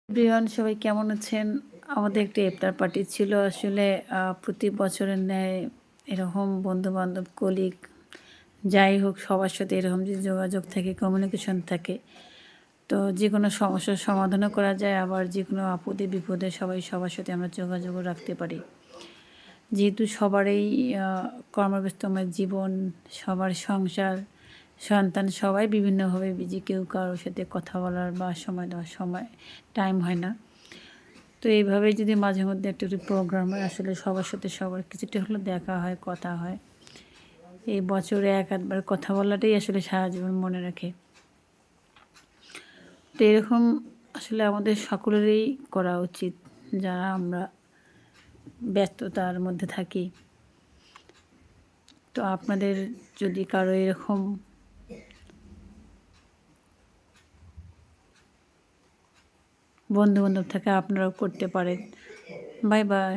Everyone সবাই কেমন আছেন? আমাদের একটা ইফতার পার্টি ছিল আসলে প্রতি বছরের ন্যায় এরকম বন্ধু-বান্ধব, কলিগ যাই হোক সবার সাথে এরকম যে যোগাযোগ থাকে, কমিউনিকেশন থাকে। তো যেকোনো সমস্যার সমাধানও করা যায়, আবার যেকোনো আপদে-বিপদে সবাই সবার সাথে আমরা যোগাযোগও রাখতে পারি। যেহেতু সবারই কর্মব্যস্তময় জীবন, সবার সংসার, সন্তান সবাই বিভিন্নভাবে বিজি। কেউ কারোর সাথে কথা বলার বা সময় দেওয়ার টাইম হয় না। তো এইভাবেই যদি মাঝে মধ্যে একটু প্রোগ্রাম হয়, আসলে সবার সাথে সবার কিছুটা হলেও দেখা হয়, কথা হয়। এই বছরে এক আধবার কথা বলাটাই আসলে সারা জীবন মনে রাখে। তো এরকম আসলে আমাদের সকলেরই করা উচিত, যারা আমরা ব্যস্ততার মধ্যে থাকি। তো আপনাদের যদি কারো এরকম বন্ধু-বান্ধব থাকে, আপনারাও করতে পারেন। Bye bye.